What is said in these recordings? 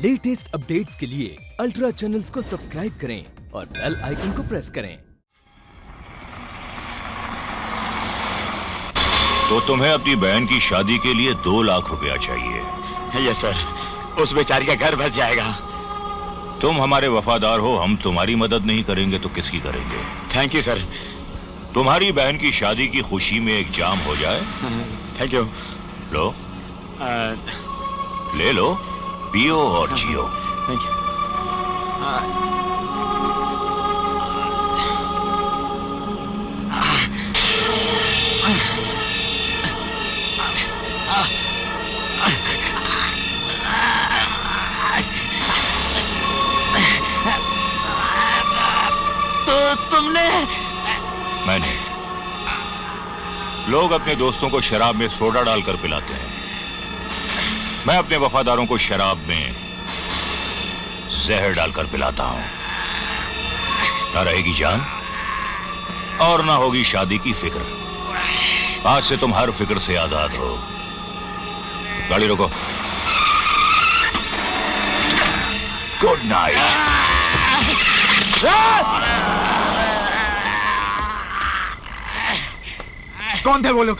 Latest updates के लिए ultra channels को सब्सक्राइब करें और बेल आइकन को प्रेस करें। तो तुम्हें अपनी बहन की शादी के लिए 2 लाख रुपया चाहिए। यस सर, उस बेचारी का घर बच जाएगा। तुम हमारे वफादार हो, हम तुम्हारी मदद नहीं करेंगे तो किसकी करेंगे? Thank you sir. तुम्हारी बहन की शादी की खुशी में एक जाम हो जाए। Thank you. लो, ले लो, पियो और जियो। Thank you. तो तुमने? मैंने। लोग अपने दोस्तों को शराब में सोडा डालकर पिलाते हैं, मैं अपने वफादारों को शराब में जहर डालकर पिलाता हूं। ना रहेगी जान और ना होगी शादी की फिक्र। आज से तुम हर फिक्र से आजाद हो। गाड़ी रोको। Good night. कौन थे वो लोग?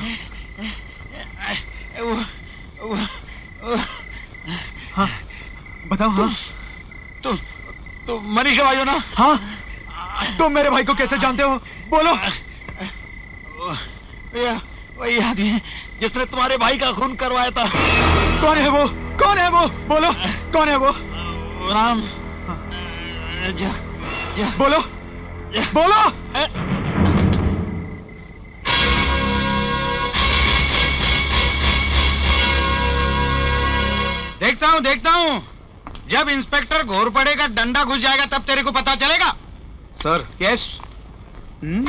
हाँ बताओ। हाँ तो मनीषा भाई हो ना? हाँ, तुम मेरे भाई को कैसे जानते हो? बोलो। वही आदमी है जिसने तुम्हारे भाई का खून करवाया था। कौन है वो? कौन है वो? बोलो, कौन है वो? राम। बोलो, बोलो। देखता हूँ जब इंस्पेक्टर घोरपड़े का डंडा घुस जाएगा तब तेरे को पता चलेगा। सर। यस।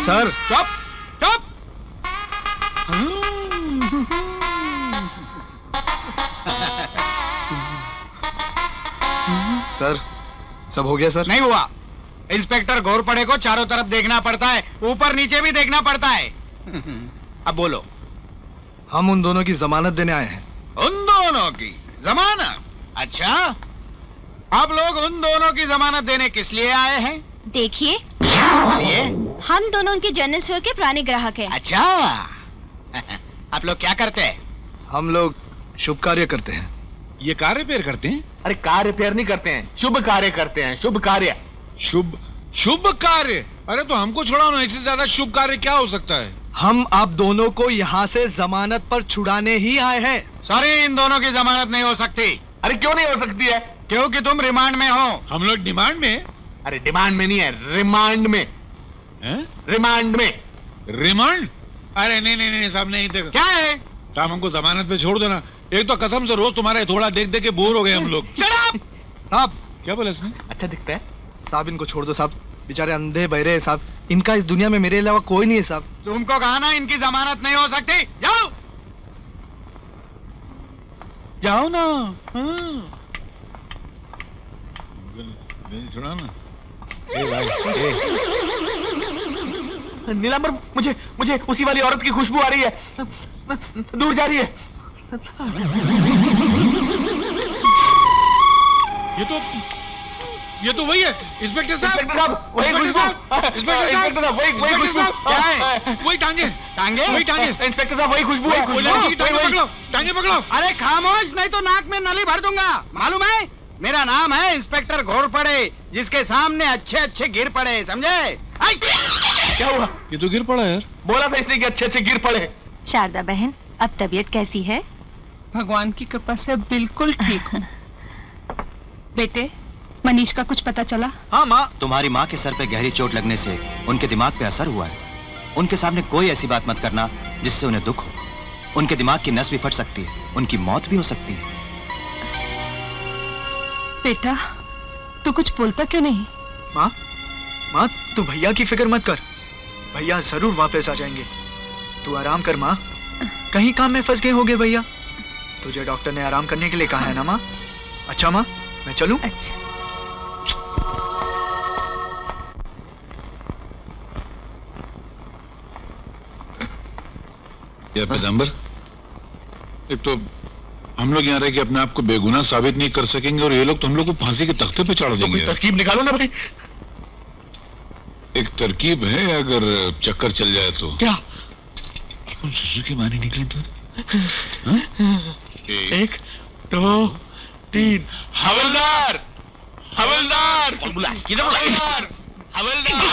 सर। चुप चुप। सर, सब हो गया सर? नहीं हुआ। इंस्पेक्टर घोरपड़े को चारों तरफ देखना पड़ता है, ऊपर नीचे भी देखना पड़ता है। अब बोलो। हम उन दोनों की जमानत देने आए हैं। उन दोनों की जमानत? अच्छा, आप लोग उन दोनों की जमानत देने किस लिए आए हैं? देखिए, हम दोनों उनके जनरल स्टोर के पुराने ग्राहक हैं। अच्छा। आप लोग क्या करते हैं? हम लोग शुभ कार्य करते हैं। ये कार रिपेयर करते हैं? अरे कार रिपेयर नहीं करते हैं, शुभ कार्य करते हैं। शुभ कार्य। शुभ कार्य? अरे तो हमको छुड़ाओ ना, इससे ज्यादा शुभ कार्य क्या हो सकता है? हम आप दोनों को यहाँ से जमानत पर छुड़ाने ही आए हैं। सॉरी, इन दोनों की जमानत नहीं हो सकती। अरे क्यों नहीं हो सकती है? क्योंकि तुम रिमांड में हो। हम लोग डिमांड में? अरे डिमांड में नहीं है, रिमांड में। रिमांड में। रिमांड? अरे नहीं साहब, नहीं। देखो क्या है साहब, हमको जमानत पे छोड़ देना। एक तो कसम से रोज तुम्हारे थोड़ा देख देख के बोर हो गए हम लोग। साहब, क्या बोला इसने? अच्छा दिखता है साहब, इनको छोड़ दो साहब। बेचारे अंधे बहरे हैं साहब। इनका इस दुनिया में मेरे अलावा कोई नहीं है साहब। तुमको कहा ना इनकी जमानत नहीं हो सकती। जाओ जाओ ना। छोड़ा ना। नीलांबर, मुझे उसी वाली औरत की खुशबू आ रही है। दूर जा रही है। ये तो वही है इंस्पेक्टर साहब। वही खुशबू। इंस्पेक्टर साहब, वही खुशबू। क्या है? वही टांगे वही टांगे। इंस्पेक्टर साहब, वही खुशबू है। टांगे पकड़ो। अरे खामोश, नहीं तो नाक में नली भर दूंगा। मालूम है, मेरा नाम है इंस्पेक्टर घोरपड़े, जिसके सामने अच्छे अच्छे गिर पड़े, समझे? क्या हुआ? ये तो गिर पड़ा यार। बोला था इसने कि अच्छे अच्छे गिर पड़े। शारदा बहन, अब तबीयत कैसी है? भगवान की कृपा से बिल्कुल ठीक हूँ। बेटे, मनीष का कुछ पता चला? हाँ माँ, तुम्हारी माँ के सर पे गहरी चोट लगने से उनके दिमाग पे असर हुआ है। उनके सामने कोई ऐसी बात मत करना जिससे उन्हें दुख हो। उनके दिमाग की नस भी फट सकती है, उनकी मौत भी हो सकती है। बेटा, तू कुछ बोलता क्यों नहीं? माँ, तू भैया की फिक्र मत कर। भैया जरूर वापस आ जाएंगे। तू आराम कर माँ। कहीं काम में फंस गए होगे भैया। तुझे डॉक्टर ने आराम करने के लिए कहा है ना माँ? अच्छा माँ, मैं चलूं? अच्छा। या पीताम्बर, एक तो हम लोग यहाँ रह के अपने आप को बेगुनाह साबित नहीं कर सकेंगे और ये लोग तो हम लोग को फांसी के तख्ते पे चढ़ा देंगे। तरकीब निकालो ना भाई। एक तरकीब है, अगर चक्कर चल जाए तो। क्या? सुजुकी माने निकले तो 1 2 3। हवलदार, हवलदार, किधर बुला? हवलदार, हवलदार,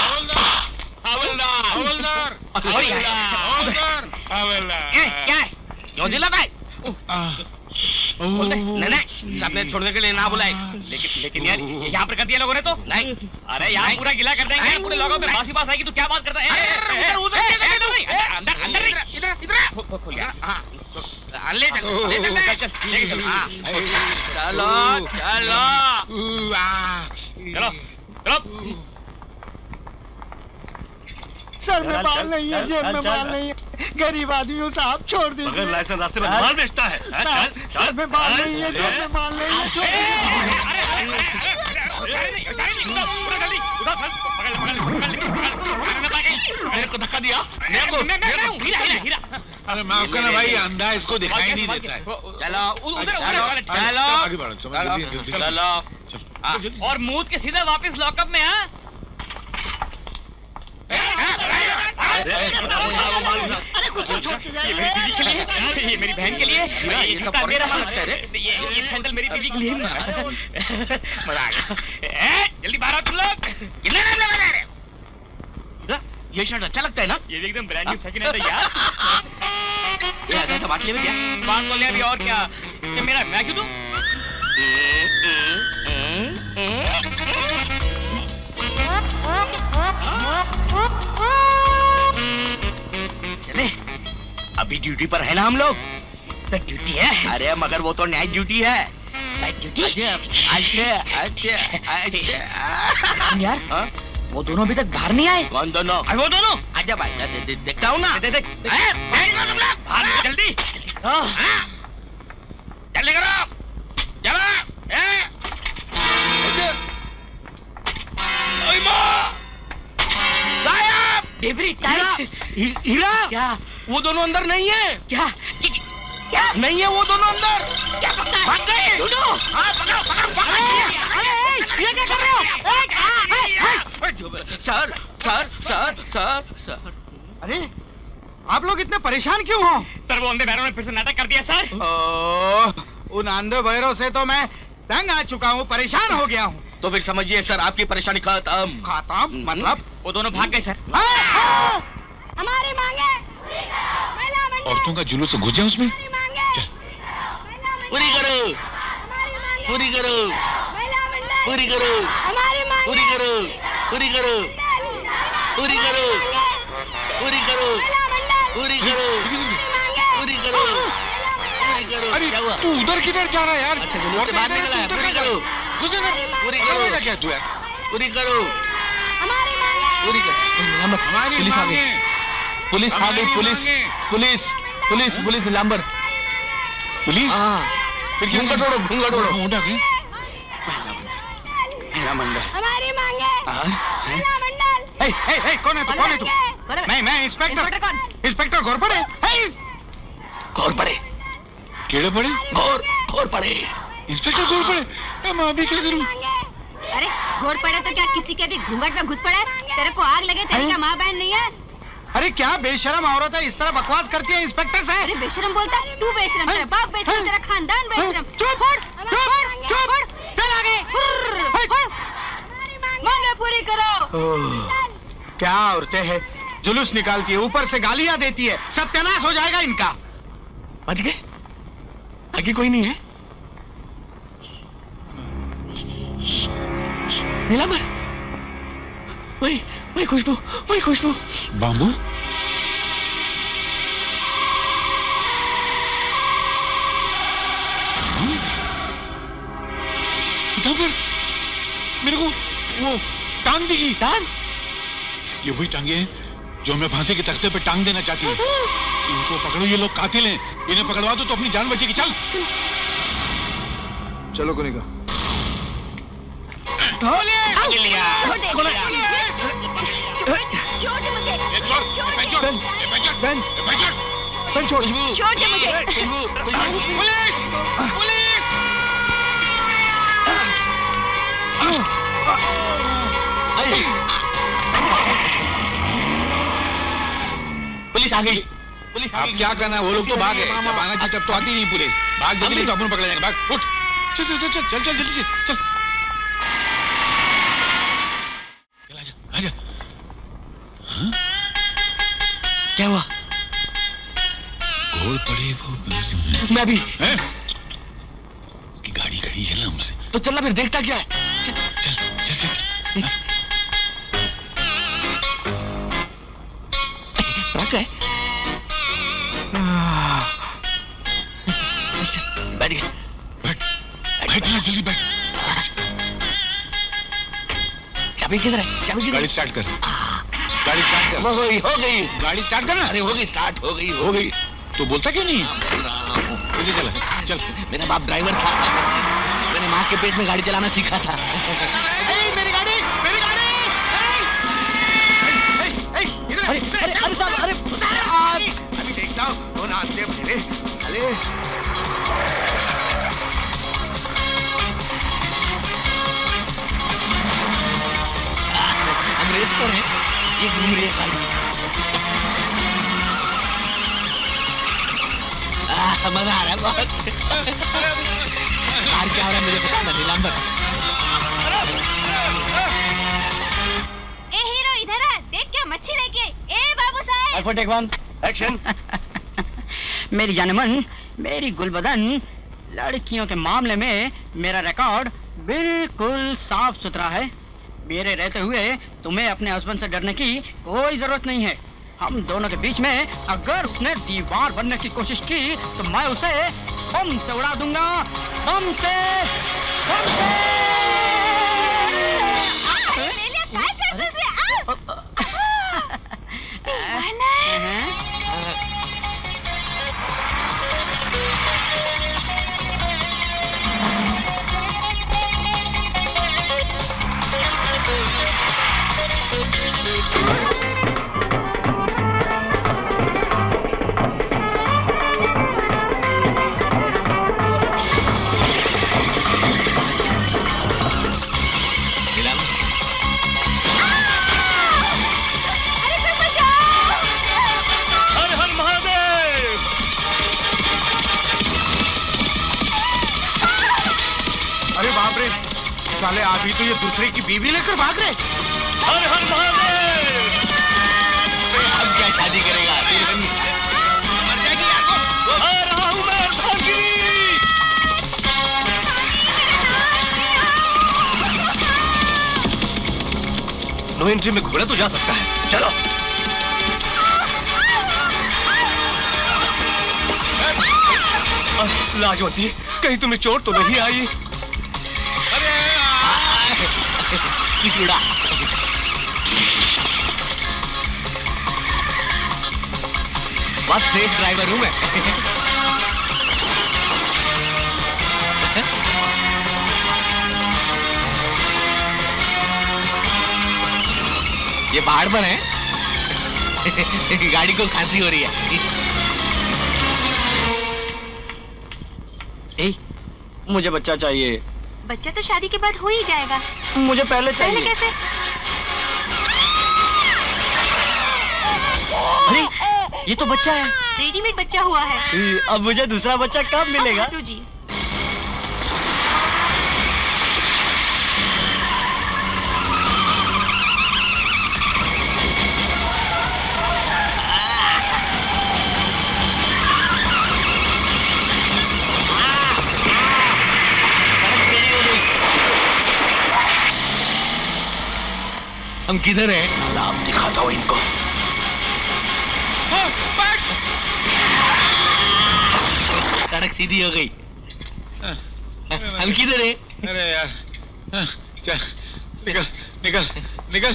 हवलदार, हवलदार, हवलदार। क्या है? क्यों चिल्लाता है? नहीं, सबने छोड़ने के लिए ना बुलाए, लेकिन यार यहाँ पर कर दिया लोगों ने तो नहीं। अरे यहाँ पूरा गिला कर देंगे, पूरे लोगों में बासी बात आएगी। तो क्या बात करता है? अंदर अंदर इधर ले चल, चलो चलो चलो। सर में माल नहीं है, जेब में माल नहीं है, गरीब आदमी हूँ साहब, छोड़ दीजिए। लाइसेंस रास्ते में माल बेचता है। सर में माल नहीं है, जेब में माल नहीं है, छोड़ मेरे को धक्का दिया। अरे माफ करना भाई, अंधा इसको दिखाई नहीं देता है। चलो और मुंह के सीधे वापस लॉकअप में। हाँ ये मेरी बहन के लिए, ये मेरा माल लगता है। ये सैंडल मेरी बीवी के लिए। मजा आ गया। जल्दी बाहर आओ तुम लोग। ये शर्ट अच्छा लगता है ना? ये एकदम ब्रांड न्यू सेकंड हैंड है यार। ये आधा बात ले क्या? बात बोल अभी और क्या? ये मेरा, मैं क्यों दूं? चले, अभी ड्यूटी पर है ना हम लोग? ड्यूटी है? अरे मगर वो तो नाइट ड्यूटी है। Night duty? यार वो दोनों अभी तक बाहर नहीं आए। कौन दोनों? वो दोनों। आजा भाई, देखता हूँ ना। जल्दी जल्दी करो, चलो। हीरा, क्या वो दोनों अंदर नहीं है? क्या क्या नहीं है वो दोनों अंदर? क्या पकड़ा? भाग गए। ये क्या कर रहे हो? Sir sir sir sir sir. अरे आप लोग इतने परेशान क्यों हो? सर वो अंधे भैरव ने फिर से नाटक कर दिया सर। उन अंधे भैरव से तो मैं तंग आ चुका हूँ, परेशान हो गया हूँ। तो फिर समझिए सर, आपकी परेशानी खत्म। खत्म मतलब? वो दोनों भाग गए सर। हमारी मांगे औरतों का जुलूस घुस जाए उसमें। पूरी करो, पूरी करो, पूरी करो, पूरी करो, पूरी करो, पूरी करो, पूरी करो, पूरी करो, पूरी करो, पूरी करो। अरे तू उधर किधर जा रहा है यार? और बाहर निकला है। पूरी करो, पूरी करो, क्या तू यार? पूरी करो, पूरी करो। हमारी मांगे। पुलिस आ गई, police police police police Nilambar police. फिर क्यों घूंघट ओढ़ो। उठा के मेरा मंडल। हमारी मांगे मंडल। कौन है तू? कौन है तू? मैं इंस्पेक्टर घोरपड़े। घोरपड़े केड़े पड़े? घोरपड़े इंस्पेक्टर घोरपड़े। मैं अभी क्या करूं? अरे घोड़ पड़े तो क्या किसी के भी घूंघट में घुस पड़े? तेरे को आग लगे, तेरी क्या माँ बहन नहीं है? अरे क्या बेशरम औरत है, इस तरह बकवास करती है इंस्पेक्टर से? अरे बेशरम बोलता है? तू बेशरम, तेरा बाप बेशरम, तेरा खानदान बेशरम। चुप चल आगे। मांगे पूरी करो। क्या औरतें हैं, जुलूस निकालती है, ऊपर से गालियां देती है, सत्यानाश हो जाएगा इनका। बच गए? आगे कोई नहीं है? नीलांबर, वही खुशबू, वही खुशबू। बाबू पर मेरे को वो टांग दिखी। टांग? ये वही टांगे हैं जो हमें फांसी के तख्ते पे टांग देना चाहती है। इनको पकड़ो, ये लोग कातिल हैं, इन्हें पकड़वा दो तो अपनी जान बचेगी। चल चलो कोनिका। छोड़ दे मुझे। पुलिस आ गई। पुलिस अब क्या करना है? वो लोग तो भागे, जब आना चाहिए तब तो आती नहीं पुलिस। भाग जल्दी, नहीं तो अपन पकड़ जाएंगे। भाग, उठ, चल चल चल चल चल जल्दी से चल। आजा आजा। हाँ? क्या हुआ? घोड़ पड़े वो। मैं भी। हैं? की गाड़ी खड़ी है ना हमसे। तो चलना फिर, देखता क्या है? चल चल चल चल। ट्रक है? बैठ गया। बैठ बैठ ना, जल्दी बैठ। चाबी किधर है? चाबी किधर? गाड़ी स्टार्ट कर, गाड़ी स्टार्ट कर। हो गई, हो गई। गाड़ी स्टार्ट करना। अरे हो गई, स्टार्ट हो गई, हो गई। तो बोलता क्यों नहीं? जल्दी चल चल। मेरा बाप ड्राइवर था, मैंने माँ के पेट में गाड़ी चलाना सीखा था। मेरी गाड़ी, मेरी गाड़ी! अरे अरे अरे साहब, अरे अभी देखता हूँ कौन आते हैं मेरे। अरे हम रेस पर हैं, ये घूम रही है गाड़ी। मजा आ रहा है बहुत। कार क्या हो रहा है मुझे पता नहीं, नीलांबर। ए हीरो इधर आ, देख क्या मच्छी लेके। ए बाबू साहब। Take one, action. मेरी जानमन, मेरी गुलबदन, लड़कियों के मामले में मेरा रिकॉर्ड बिल्कुल साफ सुथरा है। मेरे रहते हुए तुम्हें अपने हस्बैंड से डरने की कोई जरूरत नहीं है। हम दोनों के बीच में अगर उसने दीवार बनने की कोशिश की तो मैं उसे बम से उड़ा दूंगा, बम से, बम से। साले अभी तो ये दूसरे की बीवी लेकर भाग रहे। हर हर महादेव। अब क्या शादी करेगा? मर जाएगी यार को। आ रहा हूँ मैं भागी। नो एंट्री में घोड़ा तो जा सकता है, चलो। लाजवंती, कहीं तुम्हें चोट तो नहीं आई? किसुड़ा। बहुत सेफ ड्राइवर हूँ मैं। ये पहाड़ पर है। गाड़ी को खांसी हो रही है। ए, मुझे बच्चा चाहिए। बच्चा तो शादी के बाद हो ही जाएगा। मुझे पहले चाहिए। पहले कैसे? अरे ये तो बच्चा है। रेडीमेड बच्चा हुआ है। अब मुझे दूसरा बच्चा कब मिलेगा? जी। हम किधर हैं? लाभ दिखाता हूँ इनको। सड़क सीधी हो गई। हम किधर हैं? अरे यार, चल निकल निकल निकल।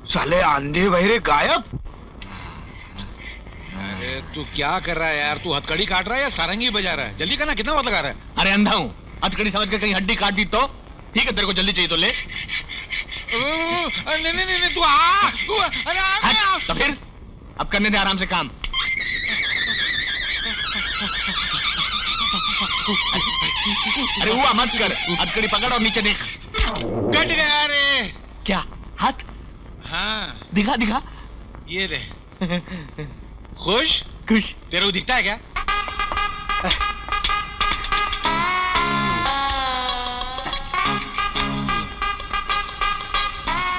साले आंधे बहरे गायब। अरे तू क्या कर रहा है यार? तू हथकड़ी काट रहा है या सारंगी बजा रहा है? जल्दी करना, कितना वक्त लगा रहा है? अरे अंधा हूँ, हथकड़ी समझ के कहीं हड्डी काट दी तो ठीक है, तेरे को जल्दी चाहिए तो ले। नहीं नहीं नहीं, तू आ, तू अरे आ, तो फिर अब करने दे आराम से काम। अरे हुआ मत कर, हथकड़ी पकड़ और नीचे देख। कट गया रे। क्या हाथ? हाँ दिखा दिखा। ये रे। खुश खुश। तेरे को दिखता है क्या?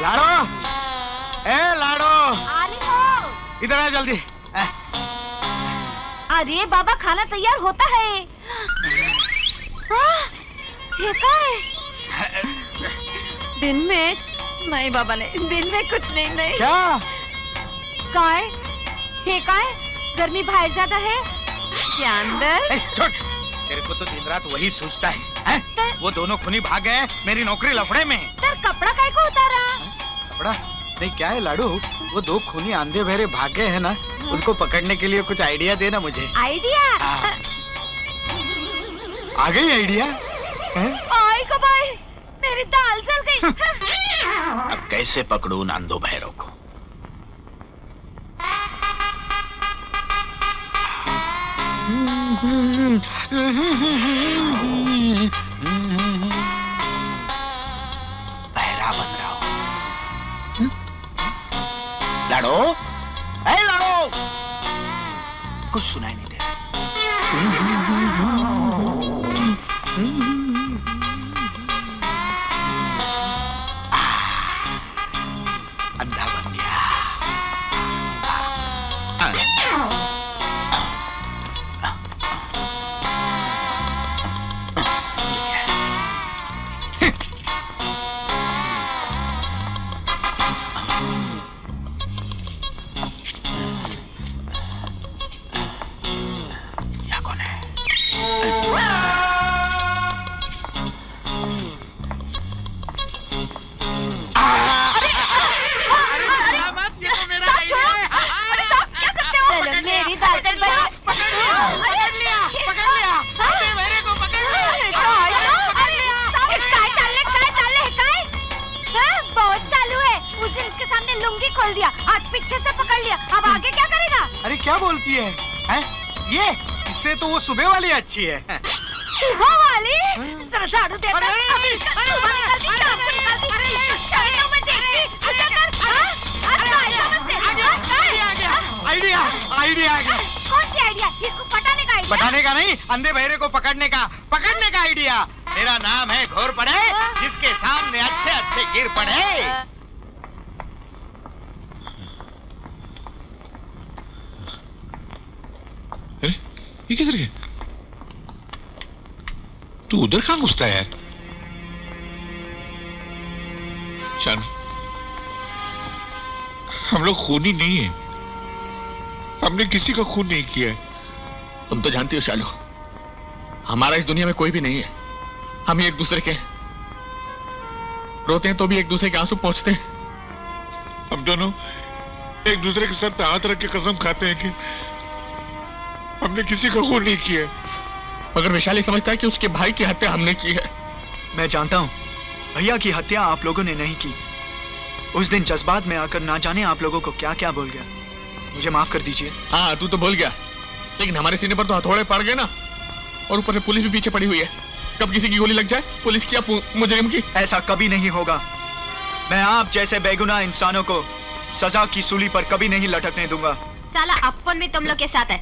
लाडो, ए लाडो, आ रही हो। इधर आ जल्दी। अरे बाबा खाना तैयार होता है। ये क्या है? दिन में नहीं बाबा नहीं, दिन में कुछ नहीं नहीं। क्या? क्या है? ये क्या है? गर्मी बाहर ज्यादा है क्या अंदर? छोड़, तेरे को तो दिन रात वही सोचता है? वो दोनों खूनी भाग गए, मेरी नौकरी लफड़े में। सर कपड़ा काय को उतारा? कपड़ा नहीं, क्या है लाडू, वो दो खूनी आंधे बहरे भाग गए हैं ना, उनको पकड़ने के लिए कुछ आइडिया देना मुझे। आइडिया? आ गई आइडिया? आई कबाई, मेरी दाल जल गई। अब कैसे पकड़ूं उन आंधो बहरों को? बहरा बन रहा हूं। लाडो, ए लाडो, कुछ सुनाई नहीं दे अंधा बन गया। खोल दिया, आज पीछे से पकड़ लिया, अब आगे क्या करेगा? अरे क्या बोलती है? हैं? ये इससे तो वो सुबह वाली अच्छी है। सुबह वाली? जरा झाड़ू दे। आइडिया, आइडिया आ गया। कौन सी आइडिया? इसको पटाने का आइडिया? पटाने का नहीं, अंधे बहरे को पकड़ने का आइडिया। मेरा नाम है घोर पड़े, जिसके सामने अच्छे अच्छे गिर पड़े। ये किधर गया? तू उधर कहां घुसता है यार? शानू, हम लोग खूनी नहीं है, हमने किसी का खून नहीं किया है। तुम तो जानती हो शालू, हमारा इस दुनिया में कोई भी नहीं है। हम ही एक दूसरे के रोते हैं तो भी एक दूसरे के आंसू पहुंचते हैं। हम दोनों एक दूसरे के सर पे हाथ रख के कसम खाते हैं कि हमने किसी का खून नहीं किया। मगर वैशाली समझता है कि उसके भाई की हत्या हमने की है। मैं जानता हूँ भैया की हत्या आप लोगों ने नहीं की। उस दिन जज्बात में आकर ना जाने आप लोगों को क्या क्या बोल गया। मुझे माफ कर दीजिए। हाँ तू तो बोल गया, लेकिन हमारे सीने पर तो हथौड़े पड़ गए ना, और ऊपर से पुलिस भी पीछे पड़ी हुई है। कब किसी की गोली लग जाए, पुलिस की या मुजरिम की। ऐसा कभी नहीं होगा। मैं आप जैसे बेगुनाह इंसानों को सजा की सूली पर कभी नहीं लटकने दूंगा। साला अपन भी तुम लोग के साथ है।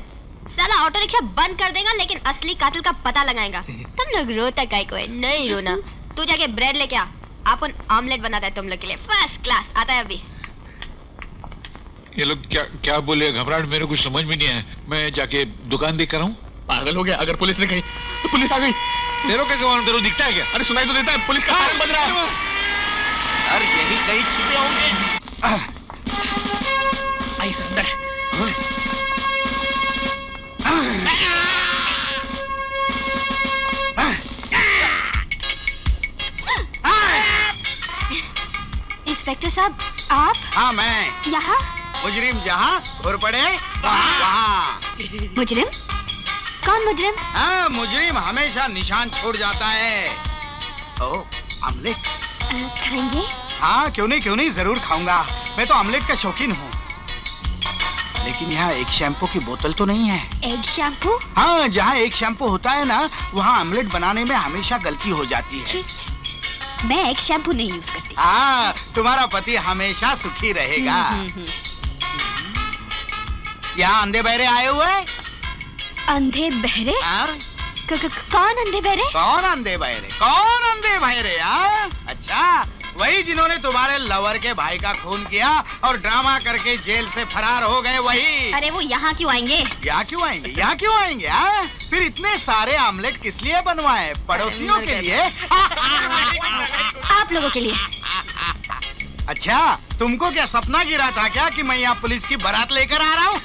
साला ऑटो रिक्शा बंद कर देगा, लेकिन असली कातिल का पता लगाएगा। तुम लोग रोता काय को है? नहीं रोना। तू जाके ब्रेड लेके आ, अपन ऑमलेट बनाता है तुम लोग के लिए, फर्स्ट क्लास। आता है अभी। ये लोग क्या क्या बोले? घबराहट मेरे कुछ समझ में नहीं आया। मैं जाके दुकान देख कर आऊं। पागल हो गया? अगर पुलिस ने कही तो पुलिस आ गई। तेरे कैसे मालूम? तेरे को दिखता है क्या? अरे सुनाई तो देता है, पुलिस का सायरन बज रहा है। सर यही कहीं छुपे होंगे। आई अंदर। इंस्पेक्टर साहब आप? हाँ मैं। यहाँ? मुजरिम जहाँ घोर पड़े वहाँ। मुजरिम? कौन मुजरिम? हाँ, मुजरिम हमेशा निशान छोड़ जाता है। ओ, ऑमलेट खाएंगे? हाँ क्यों नहीं, जरूर खाऊंगा। मैं तो ऑमलेट का शौकीन हूँ। लेकिन यहाँ एक शैम्पू की बोतल तो नहीं है। Egg shampoo? हाँ, जहाँ एक शैम्पू होता है ना, वहाँ ऑमलेट बनाने में हमेशा गलती हो जाती है। मैं एग शैम्पू नहीं यूज करती। हाँ, तुम्हारा पति हमेशा सुखी रहेगा। यहाँ अंधे बहरे आए हुए? अंधे बहरे? हाँ? कौन अंधे बहरे? कौन अंधे बहरे? कौन अंधे बहरे? अच्छा, वही जिन्होंने तुम्हारे लवर के भाई का खून किया और ड्रामा करके जेल से फरार हो गए, वही। अरे वो यहाँ क्यों आएंगे? यहाँ क्यों आएंगे? यहाँ क्यों आएंगे? फिर इतने सारे आमलेट किस लिए बनवाए? पड़ोसियों के लिए? आप लोगों के लिए। अच्छा, तुमको क्या सपना गिरा था क्या कि मैं यहाँ पुलिस की बारात लेकर आ रहा हूँ?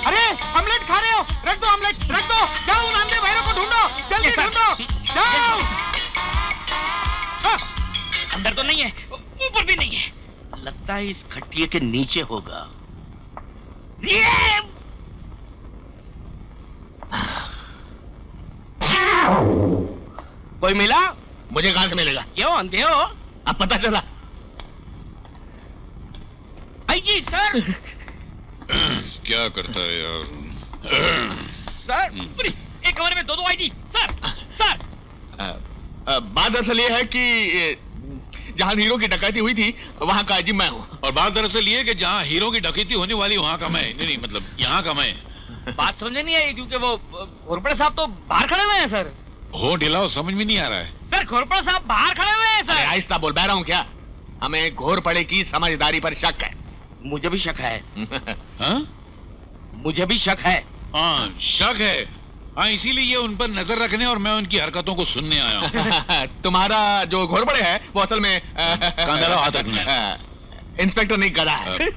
अरे ऑमलेट खा रहे हो? रख दो ऑमलेट, रख दो। जाओ उन अंधे भाइयों को ढूंढो, जल्दी ढूंढो, जाओ। अंदर तो नहीं है, ऊपर भी नहीं है। लगता है इस खटिया के नीचे होगा। कोई मिला? मुझे कहां से मिलेगा? क्यों अंधे हो? अब पता चला। आई जी सर। क्या करता है यार? सर, एक कमरे में दो आईडी। Sir, sir. बात दरअसल ये है कि जहां हीरो की डकैती हुई थी वहां का आईजी मैं हूँ। और बात दरअसल ये है कि जहाँ हीरो की डकैती होने वाली वहाँ का मैं। नहीं, मतलब यहाँ का मैं। बात समझे नहीं आई क्योंकि वो घोरपड़े साहब तो बाहर खड़े हुए हैं सर। हो ढिलाओ, समझ में नहीं आ रहा है। सर घोरपड़े साहब बाहर खड़े हुए हैं सर। आहिस्ता बोल, बह रहा हूँ क्या? हमें घोरपड़े की समझदारी पर शक है। मुझे भी शक है। हाँ? मुझे भी शक है। हाँ, शक है। हाँ, इसीलिए ये उन पर नजर रखने और मैं उनकी हरकतों को सुनने आया हूँ। तुम्हारा जो घोरपड़े है वो असल में कांदा हाथ रखना। इंस्पेक्टर नहीं, गधा है।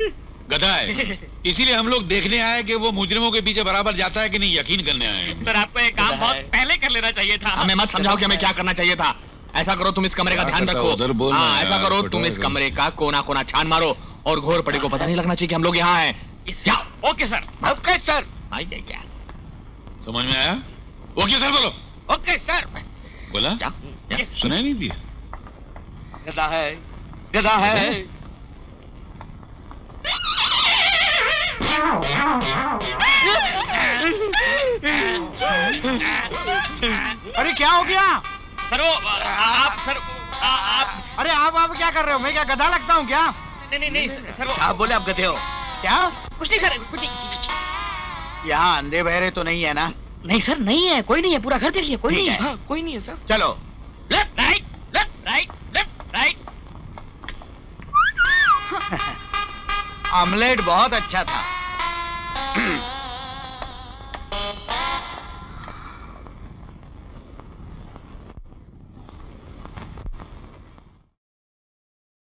गधा है, इसीलिए हम लोग देखने आए कि वो मुजरिमों के पीछे बराबर जाता है कि नहीं, यकीन करने आए। सर आपको ये काम बहुत पहले कर लेना चाहिए था। हमें मत समझाओ कि हमें क्या करना चाहिए था। ऐसा करो, तुम इस कमरे का ध्यान रखो। हाँ, ऐसा करो, तुम इस कमरे का कोना कोना छान मारो और घोरपड़े को पता नहीं लगना चाहिए कि हम लोग यहाँ हैं। जाओ। Okay sir. Okay sir. क्या समझ में आया? ओके सर बोलो। Okay sir. बोला? सुनाई नहीं दिया? गधा है, गधा है। अरे क्या हो गया? सर वो आप सर आप। अरे आप क्या कर रहे हो? मैं क्या गधा लगता हूँ क्या? नहीं सर, आप बोले आप गधे हो। क्या? कुछ नहीं सर, कुछ नहीं। यहाँ अंधे बहरे तो नहीं है ना? नहीं सर, नहीं है, कोई नहीं है। पूरा घर देख लिया, कोई नहीं है। हाँ, कोई नहीं है सर। चलो। Left right, left right, left right. Omelette बहुत अच्छा था।